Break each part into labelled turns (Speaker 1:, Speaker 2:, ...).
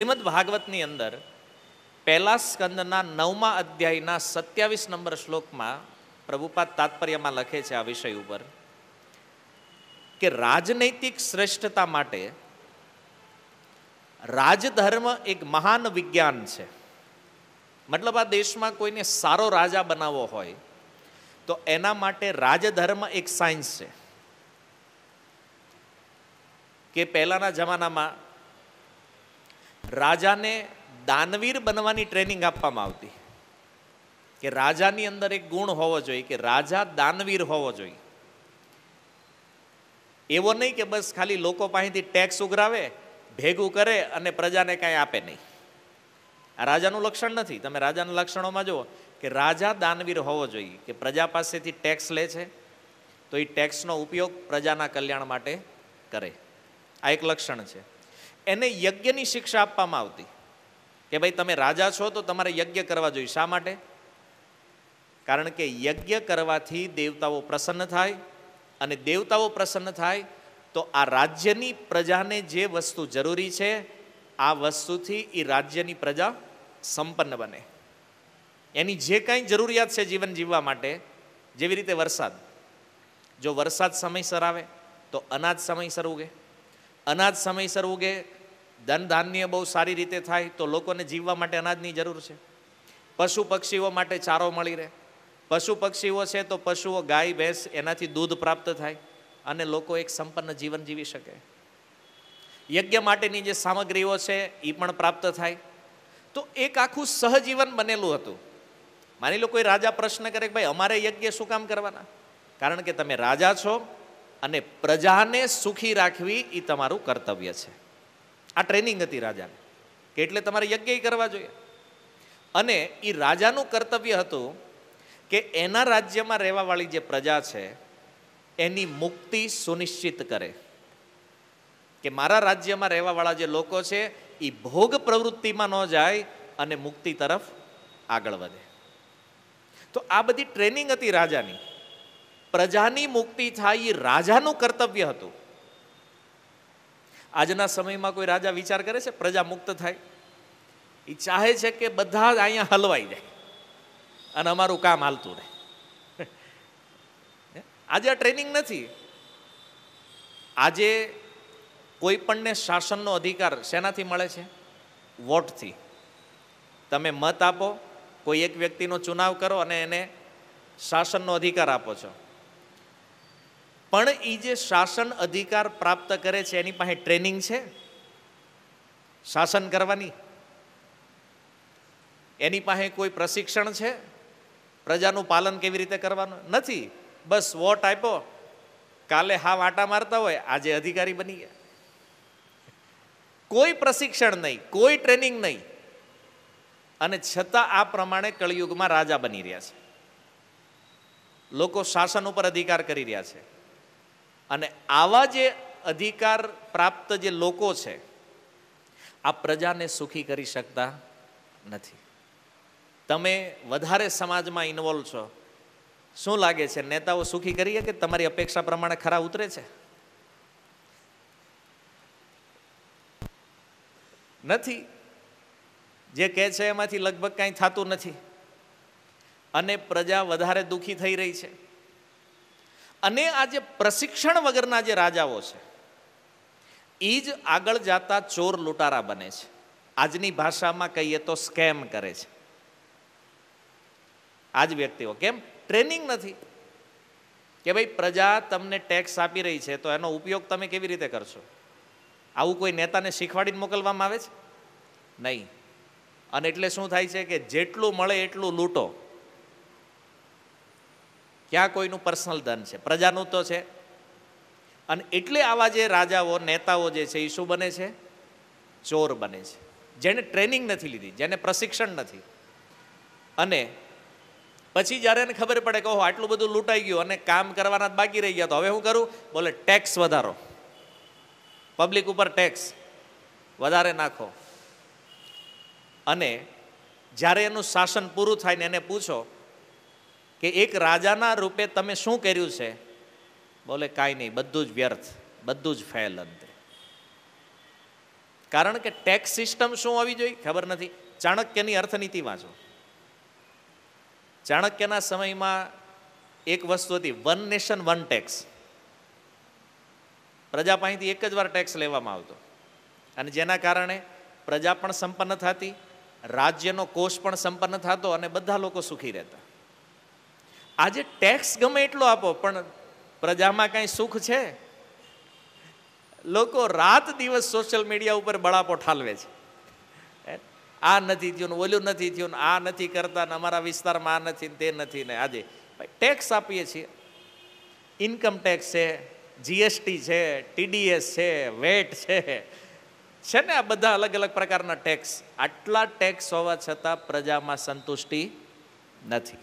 Speaker 1: શ્રીમદ ભાગવતની અંદર પહેલા સ્કંદના 9મા અધ્યાયના 27 નંબર શ્લોકમાં પ્રભુપાદ તાત્પર્યમાં લખે છે આ વિષય ઉપર કે રાજનૈતિક શ્રેષ્ઠતા માટે રાજધર્મ એક મહાન વિજ્ઞાન છે. મતલબ આ દેશમાં કોઈને સારો રાજા બનાવવો હોય તો એના માટે રાજધર્મ એક સાયન્સ છે. કે પહેલાના જમાનામાં રાજાને દાનવીર બનવાની ટ્રેનિંગ આપવામાં આવતી કે રાજાની અંદર એક ગુણ હોવો જોઈએ કે રાજા દાનવીર હોવો જોઈએ. એવો નહીં કે બસ ખાલી લોકો પાસેથી ટેક્સ ઉઘરાવે, ભેગું કરે અને પ્રજાને કાંઈ આપે નહીં. આ રાજાનું લક્ષણ નથી. તમે રાજાના લક્ષણોમાં જુઓ કે રાજા દાનવીર હોવો જોઈએ કે પ્રજા પાસેથી ટેક્સ લે છે તો એ ટેક્સનો ઉપયોગ પ્રજાના કલ્યાણ માટે કરે. આ એક લક્ષણ છે. એને યજ્ઞની શિક્ષા આપવામાં આવતી કે ભાઈ તમે રાજા છો તો તમારે યજ્ઞ કરવા જોઈએ. શા માટે? કારણ કે યજ્ઞ કરવાથી દેવતાઓ પ્રસન્ન થાય અને દેવતાઓ પ્રસન્ન થાય તો આ રાજ્યની પ્રજાને જે વસ્તુ જરૂરી છે આ વસ્તુથી એ રાજ્યની પ્રજા સંપન્ન બને. એની જે કાંઈ જરૂરિયાત છે જીવન જીવવા માટે, જેવી રીતે વરસાદ, જો વરસાદ સમયસર આવે તો અનાજ સમયસર ઉગે, અનાજ સમયસર ઉગે, ધન ધાન્ય બહુ સારી રીતે થાય તો લોકોને જીવવા માટે અનાજની જરૂર છે. પશુ પક્ષીઓ માટે ચારો મળી રહે, પશુ પક્ષીઓ છે તો પશુઓ ગાય ભેંસ એનાથી દૂધ પ્રાપ્ત થાય અને લોકો એક સંપન્ન જીવન જીવી શકે. યજ્ઞ માટેની જે સામગ્રીઓ છે એ પણ પ્રાપ્ત થાય. તો એક આખું સહજીવન બનેલું હતું. માની લો કોઈ રાજા પ્રશ્ન કરે કે ભાઈ અમારે યજ્ઞ શું કામ કરવાના? કારણ કે તમે રાજા છો અને પ્રજાને સુખી રાખવી એ તમારું કર્તવ્ય છે. આ ટ્રેનિંગ હતી રાજાને કે એટલે તમારે યજ્ઞ કરવા જોઈએ. અને એ રાજાનું કર્તવ્ય હતું કે એના રાજ્યમાં રહેવાવાળી જે પ્રજા છે એની મુક્તિ સુનિશ્ચિત કરે. કે મારા રાજ્યમાં રહેવાવાળા જે લોકો છે એ ભોગ પ્રવૃત્તિમાં ન જાય અને મુક્તિ તરફ આગળ વધે. તો આ બધી ટ્રેનિંગ હતી રાજાની. પ્રજાની મુક્તિ થાય એ રાજાનું કર્તવ્ય હતું. આજના સમયમાં કોઈ રાજા વિચાર કરે છે પ્રજા મુક્ત થાય? એ ચાહે છે કે બધા જ અહીંયા હલવાઈ જાય અને અમારું કામ હાલતું રહે. આજે આ ટ્રેનિંગ નથી. આજે કોઈ પણને શાસનનો અધિકાર શેનાથી મળે છે? વોટથી. તમે મત આપો, કોઈ એક વ્યક્તિનો ચુનાવ કરો અને એને શાસનનો અધિકાર આપો છો. પણ એ જે શાસન અધિકાર પ્રાપ્ત કરે છે એની પાસે ટ્રેનિંગ છે શાસન કરવાની? એની પાસે કોઈ પ્રશિક્ષણ છે પ્રજાનું પાલન કેવી રીતે કરવાનું? નથી. બસ વોટ આપ્યો, કાલે હાવ આટા મારતા હોય, આજે અધિકારી બની ગયા. કોઈ પ્રશિક્ષણ નહીં, કોઈ ટ્રેનિંગ નહીં, અને છતાં આ પ્રમાણે કળિયુગમાં રાજા બની રહ્યા છે. લોકો શાસન ઉપર અધિકાર કરી રહ્યા છે. અને આવા જે અધિકાર પ્રાપ્ત જે લોકો છે આ પ્રજાને સુખી કરી શકતા નથી. તમે વધારે સમાજમાં ઇન્વોલ્વ છો, શું લાગે છે નેતાઓ સુખી કરીએ કે તમારી અપેક્ષા પ્રમાણે ખરા ઉતરે છે? નથી. જે કહે છે એમાંથી લગભગ કાંઈ થતું નથી અને પ્રજા વધારે દુઃખી થઈ રહી છે. અને આ જે પ્રશિક્ષણ વગરના જે રાજાઓ છે એ જ આગળ જતા ચોર લૂંટારા બને છે. આજની ભાષામાં કહીએ તો સ્કેમ કરે છે. આજ વ્યક્તિઓ કેમ? ટ્રેનિંગ નથી કે ભાઈ પ્રજા તમને ટેક્સ આપી રહી છે તો એનો ઉપયોગ તમે કેવી રીતે કરશો. આવું કોઈ નેતાને શીખવાડીને મોકલવામાં આવે છે? નહીં. અને એટલે શું થાય છે કે જેટલું મળે એટલું લૂંટો. ક્યાં કોઈનું પર્સનલ ધન છે? પ્રજાનું તો છે. અને એટલે આવા જે રાજાઓ નેતાઓ જે છે એ શું બને છે? ચોર બને છે. જેને ટ્રેનિંગ નથી લીધી, જેને પ્રશિક્ષણ નથી. અને પછી જ્યારે એને ખબર પડે કે ઓહો આટલું બધું લૂંટાઈ ગયું અને કામ કરવાના જ બાકી રહી ગયા, તો હવે શું કરું? બોલે ટેક્સ વધારો, પબ્લિક ઉપર ટેક્સ વધારે નાખો. અને જ્યારે એનું શાસન પૂરું થાય ને એને પૂછો કે એક રાજાના રૂપે તમે શું કર્યું છે? બોલે કાંઈ નહીં, બધું જ વ્યર્થ, બધું જ ફેલ. અંતે કારણ કે ટેક્સ સિસ્ટમ શું હોવી જોઈએ ખબર નથી. ચાણક્યની અર્થનીતિ વાંચો. ચાણક્યના સમયમાં એક વસ્તુ હતી, વન નેશન વન ટેક્સ. પ્રજા પાસેથી એક જ વાર ટેક્સ લેવામાં આવતો અને જેના કારણે પ્રજા પણ સંપન્ન થતી, રાજ્યનો કોષ પણ સંપન્ન થતો અને બધા લોકો સુખી રહેતા. આજે ટેક્સ ગમે એટલો આપો પણ પ્રજામાં કાંઈ સુખ છે? લોકો રાત દિવસ સોશિયલ મીડિયા ઉપર બળાપો ઠાલવે છે. આ નથી થયું, ઓલું નથી થયું, આ નથી કરતા, ને અમારા વિસ્તારમાં આ નથી, તે નથી. ને આજે ટેક્સ આપીએ છીએ, ઇન્કમ ટેક્સ છે, જીએસટી છે, ટીડીએસ છે, વેટ છે ને, આ બધા અલગ અલગ પ્રકારના ટેક્સ. આટલા ટેક્સ હોવા છતાં પ્રજામાં સંતુષ્ટિ નથી,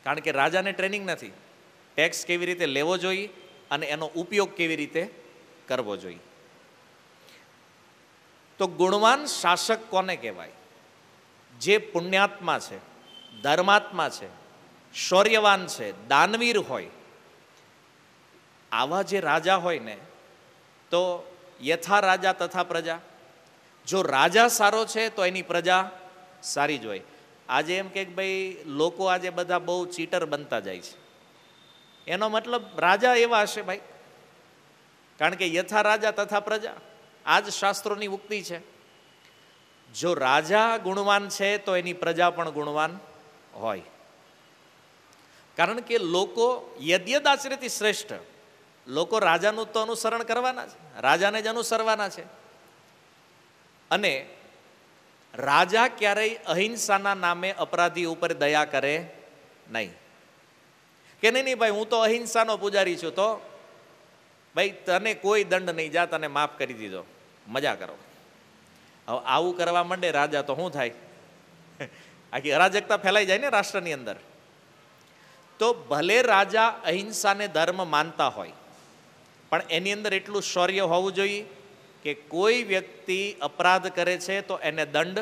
Speaker 1: કારણ કે રાજાને ટ્રેનિંગ નથી ટેક્સ કેવી રીતે લેવો જોઈએ અને એનો ઉપયોગ કેવી રીતે કરવો જોઈએ. તો ગુણવાન શાસક કોને કહેવાય? જે પુણ્યાત્મા છે, ધર્માત્મા છે, શૌર્યવાન છે, દાનવીર હોય. આવા જે રાજા હોય ને, તો યથા રાજા તથા પ્રજા. જો રાજા સારો છે તો એની પ્રજા સારી જ હોય. આજે એમ કે ભાઈ લોકો આજે બધા બહુ ચીટર બનતા જાય છે, એનો મતલબ રાજા એવા હશે ભાઈ, કારણ કે યથા રાજા તથા પ્રજા આ જ શાસ્ત્રોની ઉક્તિ છે. જો રાજા ગુણવાન છે તો એની પ્રજા પણ ગુણવાન હોય, કારણ કે લોકો યદ્યદાચરતિ શ્રેષ્ઠ. લોકો રાજાનું તો અનુસરણ કરવાના છે, રાજાને જ અનુસરવાના છે. અને રાજા ક્યારેય અહિંસાના નામે અપરાધી ઉપર દયા કરે નહીં. કે નહીં ભાઈ હું તો અહિંસાનો પૂજારી છું, તો ભાઈ તને કોઈ દંડ નહીં, જા તને માફ કરી દીધો, મજા કરો. હવે આવું કરવા માંડે રાજા તો શું થાય? આખી અરાજકતા ફેલાઈ જાય ને રાષ્ટ્રની અંદર. તો ભલે રાજા અહિંસાને ધર્મ માનતા હોય, પણ એની અંદર એટલું શૌર્ય હોવું જોઈએ કે કોઈ વ્યક્તિ અપરાધ કરે છે તો એને દંડ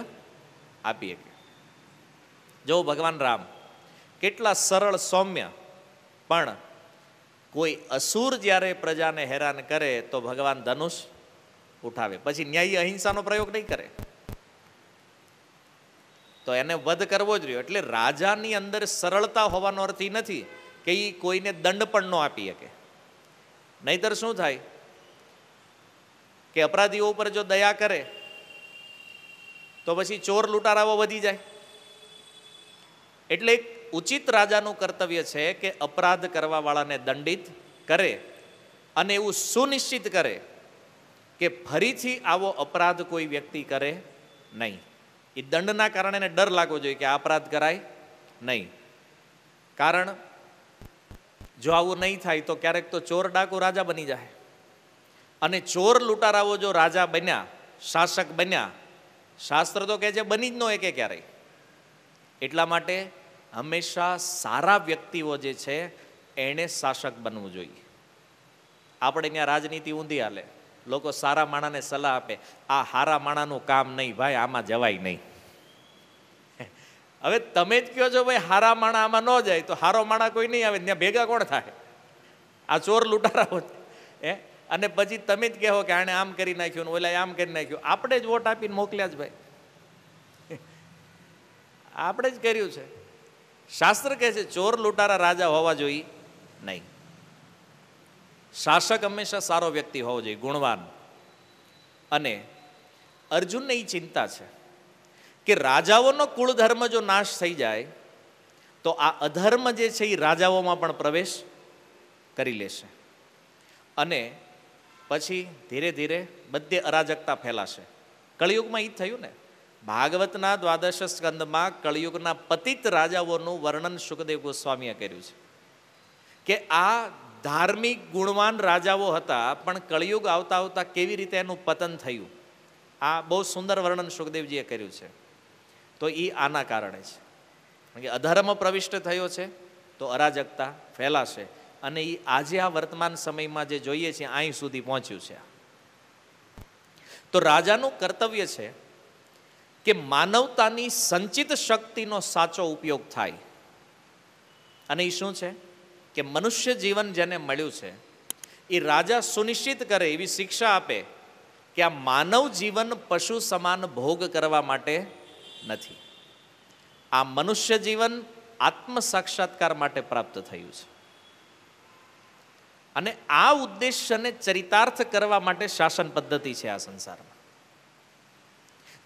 Speaker 1: આપી શકે. જો ભગવાન રામ કેટલા સરળ સૌમ્ય, પણ કોઈ અસુર જ્યારે પ્રજાને હેરાન કરે તો ભગવાન ધનુષ ઉઠાવે, પછી ન્યાયી અહિંસાનો પ્રયોગ નહીં કરે, તો એને વધ કરવો જ રહ્યો. એટલે રાજાની અંદર સરળતા હોવાનો અર્થ એ નથી કે એ કોઈને દંડ પણ ન આપી શકે. નહીતર શું થાય કે અપરાધીઓ ઉપર જો દયા કરે તો પછી ચોર લૂંટારાઓ વધી જાય. એટલે એક ઉચિત રાજાનું કર્તવ્ય છે કે અપરાધ કરવા વાળાને દંડિત કરે અને એવું સુનિશ્ચિત કરે કે ફરીથી આવો અપરાધ કોઈ વ્યક્તિ કરે નહીં. એ દંડના કારણે એને ડર લાગવો જોઈએ કે આ અપરાધ કરાય નહીં. કારણ જો આવું નહીં થાય તો ક્યારેક તો ચોર ડાકુ રાજા બની જાય, અને ચોર લૂંટારાઓ જો રાજા બન્યા, શાસક બન્યા, શાસ્ત્ર તો કહે છે બની જ ન એકે ક્યારેય. એટલા માટે હંમેશા સારા વ્યક્તિઓ જે છે એણે શાસક બનવું જોઈએ. આપણે ત્યાં રાજનીતિ ઊંધી હાલે, લોકો સારા માણાને સલાહ આપે, આ હારા માણાનું કામ નહીં ભાઈ, આમાં જવાય નહીં. હવે તમે જ કહો છો ભાઈ હારા માણા આમાં ન જાય, તો હારો માણા કોઈ નહીં આવે, ત્યાં ભેગા કોણ થાય? આ ચોર લૂંટારાઓ અને પછી તમે જ કહો કે આણે આમ કરી નાખ્યું, ઓલા આમ કરી નાખ્યું. આપણે જ વોટ આપીને મોકલ્યા જ ભાઈ, આપણે જ કર્યું છે. શાસ્ત્ર કહે છે ચોર લૂંટારા રાજા હોવા જોઈએ નહીં. શાસક હંમેશા સારો વ્યક્તિ હોવો જોઈએ, ગુણવાન. અને અર્જુનને એ ચિંતા છે કે રાજાઓનો કુળ ધર્મ જો નાશ થઈ જાય તો આ અધર્મ જે છે એ રાજાઓમાં પણ પ્રવેશ કરી લેશે, અને પછી ધીરે ધીરે બધે અરાજકતા ફેલાશે. કળિયુગમાં એ જ થયું ને. ભાગવતના દ્વાદશ સ્કંદમાં કળિયુગના પતિત રાજાઓનું વર્ણન શુકદેવ ગોસ્વામીએ કર્યું છે કે આ ધાર્મિક ગુણવાન રાજાઓ હતા, પણ કળિયુગ આવતા આવતા કેવી રીતે એનું પતન થયું, આ બહુ સુંદર વર્ણન શુકદેવજીએ કર્યું છે. તો એ આના કારણે છે કે અધર્મ પ્રવિષ્ટ થયો છે તો અરાજકતા ફેલાશે, અને એ આજે આ વર્તમાન સમયમાં જે જોઈએ છે અહીં સુધી પહોંચ્યું છે. તો રાજાનું કર્તવ્ય છે કે માનવતાની સંચિત શક્તિનો સાચો ઉપયોગ થાય. અને એ શું છે કે મનુષ્ય જીવન જેને મળ્યું છે એ રાજા સુનિશ્ચિત કરે, એવી શિક્ષા આપે કે આ માનવ જીવન પશુ સમાન ભોગ કરવા માટે નથી. આ મનુષ્ય જીવન આત્મ સાક્ષાત્કાર માટે પ્રાપ્ત થયું છે. અને આ ઉદ્દેશ્યને ચરિતાર્થ કરવા માટે શાસન પદ્ધતિ છે આ સંસારમાં.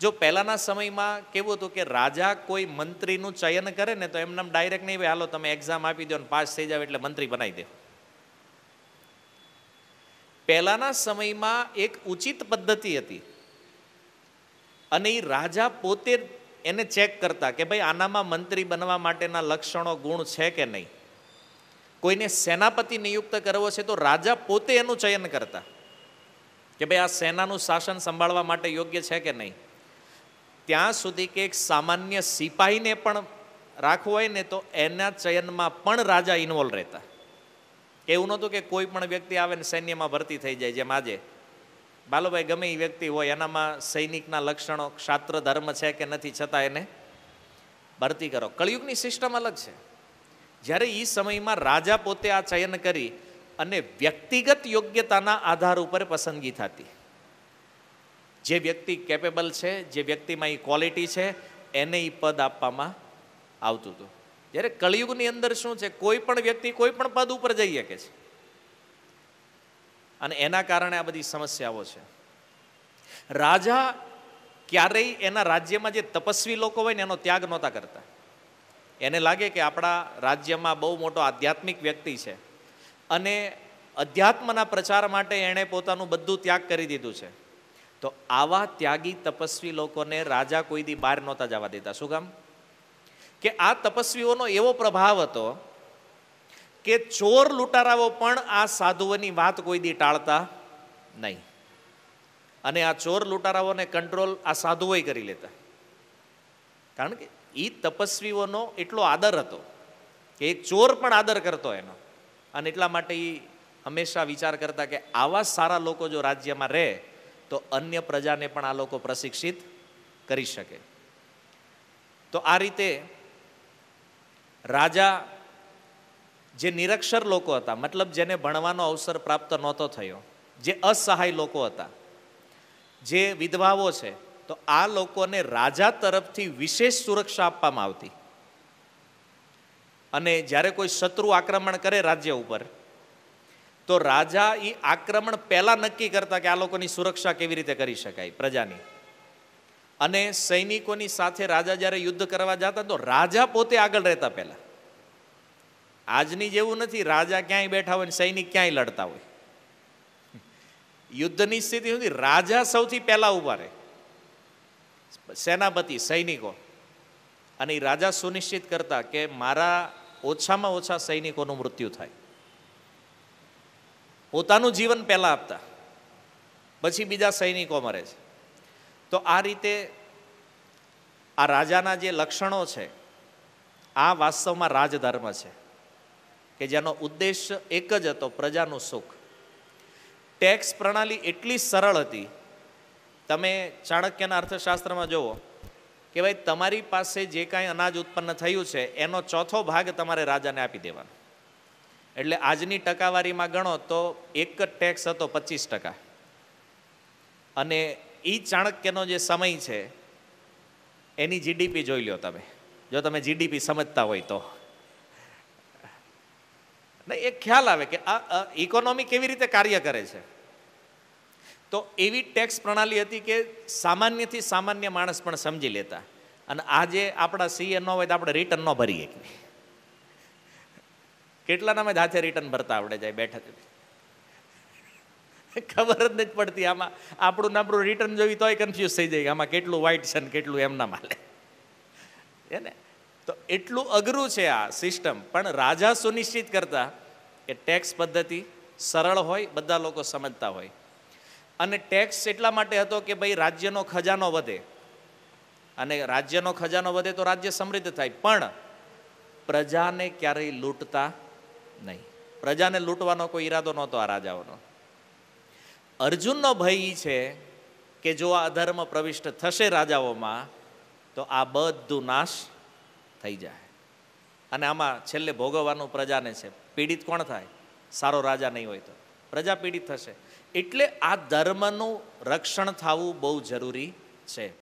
Speaker 1: જો પહેલાના સમયમાં કેવું હતું કે રાજા કોઈ મંત્રીનું ચયન કરે ને તો એમને ડાયરેક્ટ નહીં, હાલો તમે એક્ઝામ આપી દો ને પાસ થઈ જાવ એટલે મંત્રી બનાવી દે. પહેલાના સમયમાં એક ઉચિત પદ્ધતિ હતી અને એ રાજા પોતે એને ચેક કરતા કે ભાઈ આનામાં મંત્રી બનવા માટેના લક્ષણો ગુણ છે કે નહીં. કોઈને સેનાપતિ નિયુક્ત કરવો છે તો રાજા પોતે એનું ચયન કરતા કે ભાઈ આ સેનાનું શાસન સંભાળવા માટે યોગ્ય છે કે નહીં. ત્યાં સુધી કે એક સામાન્ય સિપાહીને પણ રાખવું હોય ને તો એના ચયનમાં પણ રાજા ઇન્વોલ્વ રહેતા. એવું નહોતું કે કોઈ પણ વ્યક્તિ આવે ને સૈન્યમાં ભરતી થઈ જાય. જેમ આજે બાલુભાઈ ગમે એ વ્યક્તિ હોય એનામાં સૈનિકના લક્ષણો ક્ષાત્ર ધર્મ છે કે નથી છતાં એને ભરતી કરો. કળિયુગની સિસ્ટમ અલગ છે. જ્યારે એ સમયમાં રાજા પોતે આ ચયન કરી અને વ્યક્તિગત યોગ્યતાના આધાર ઉપર પસંદગી થતી. જે વ્યક્તિ કેપેબલ છે, જે વ્યક્તિમાં એ ક્વોલિટી છે, એને એ પદ આપવામાં આવતું હતું. જ્યારે કળિયુગની અંદર શું છે, કોઈ પણ વ્યક્તિ કોઈ પણ પદ ઉપર જઈ શકે છે અને એના કારણે આ બધી સમસ્યાઓ છે. રાજા ક્યારેય એના રાજ્યમાં જે તપસ્વી લોકો હોય ને એનો ત્યાગ નહોતા કરતા. એને લાગે કે આપણા રાજ્યમાં બહુ મોટો આધ્યાત્મિક વ્યક્તિ છે અને અધ્યાત્મના પ્રચાર માટે એણે પોતાનું બધું ત્યાગ કરી દીધું છે. તો આવા ત્યાગી તપસ્વી લોકોને રાજા કોઈ દી બહાર નહોતા જવા દેતા. શું કામ? કે આ તપસ્વીઓનો એવો પ્રભાવ હતો કે ચોર લૂંટારાઓ પણ આ સાધુઓની વાત કોઈ દી ટાળતા નહીં. અને આ ચોર લૂંટારાઓને કંટ્રોલ આ સાધુઓય કરી લેતા. કારણ કે એ તપસ્વીઓનો એટલો આદર હતો કે એક ચોર પણ આદર કરતો એનો. અને એટલા માટે એ હંમેશા વિચાર કરતા કે આવા સારા લોકો જો રાજ્યમાં રહે તો અન્ય પ્રજાને પણ આ લોકો પ્રશિક્ષિત કરી શકે. તો આ રીતે રાજા જે નિરક્ષર લોકો હતા, મતલબ જેને ભણવાનો અવસર પ્રાપ્ત નહોતો થયો, જે અસહાય લોકો હતા, જે વિધવાઓ છે, તો આ લોકોને રાજા તરફથી વિશેષ સુરક્ષા આપવામાં આવતી. અને જ્યારે કોઈ શત્રુ આક્રમણ કરે રાજ્ય ઉપર તો રાજા એ આક્રમણ પહેલા નક્કી કરતા કે આ લોકોની સુરક્ષા કેવી રીતે કરી શકાય પ્રજાની. અને સૈનિકોની સાથે રાજા જ્યારે યુદ્ધ કરવા જતા તો રાજા પોતે આગળ રહેતા. પહેલા આજની જેવું નથી રાજા ક્યાંય બેઠા હોય ને સૈનિક ક્યાંય લડતા હોય. યુદ્ધની સ્થિતિ સુધી રાજા સૌથી પહેલા ઉભા રહે, સેનાપતિ સૈનિકો. અને એ રાજા સુનિશ્ચિત કરતા કે મારા ઓછામાં ઓછા સૈનિકોનું મૃત્યુ થાય. પોતાનું જીવન પહેલા આપતા, પછી બીજા સૈનિકો મરે છે. તો આ રીતે આ રાજાના જે લક્ષણો છે આ વાસ્તવમાં રાજધર્મ છે કે જેનો ઉદ્દેશ એક જ હતો, પ્રજાનું સુખ. ટેક્સ પ્રણાલી એટલી સરળ હતી. તમે ચાણક્યના અર્થશાસ્ત્રમાં જુઓ કે ભાઈ તમારી પાસે જે કાંઈ અનાજ ઉત્પન્ન થયું છે એનો ચોથો ભાગ તમારે રાજાને આપી દેવાનો. એટલે આજની ટકાવારીમાં ગણો તો એક જ ટેક્સ હતો 25%. અને એ ચાણક્યનો જે સમય છે એની જીડીપી જોઈ લો તમે, જો તમે જીડીપી સમજતા હોય તો. એક ખ્યાલ આવે કે આ ઇકોનોમી કેવી રીતે કાર્ય કરે છે. તો એવી ટેક્સ પ્રણાલી હતી કે સામાન્યથી સામાન્ય માણસ પણ સમજી લેતા. અને આજે આપણા સીએ ન હોય તો આપણે રિટર્ન ન ભરીએ. કેટલાના જ હાથે રિટર્ન ભરતા આવડે જાય બેઠા, ખબર જ નથી પડતી. આમાં આપણું રિટર્ન જોઈ તોય કન્ફ્યુઝ થઈ જાય આમાં કેટલું વ્હાઇટ છે ને કેટલું એમના માલે એને. તો એટલું અઘરું છે આ સિસ્ટમ. પણ રાજા સુનિશ્ચિત કરતા કે ટેક્સ પદ્ધતિ સરળ હોય, બધા લોકો સમજતા હોય. અને ટેક્સ એટલા માટે હતો કે ભાઈ રાજ્યનો ખજાનો વધે, અને રાજ્યનો ખજાનો વધે તો રાજ્ય સમૃદ્ધ થાય. પણ પ્રજાને ક્યારેય લૂંટતા નહીં. પ્રજાને લૂંટવાનો કોઈ ઈરાદો નહોતો આ રાજાઓનો. અર્જુનનો ભય એ છે કે જો આ અધર્મ પ્રવિષ્ટ થશે રાજાઓમાં તો આ બધું નાશ થઈ જાય. અને આમાં છેલ્લે ભોગવવાનું પ્રજાને છે. પીડિત કોણ થાય? સારો રાજા નહીં હોય તો પ્રજા પીડિત થશે. એટલે આ ધર્મનું રક્ષણ થવું બહુ જરૂરી છે.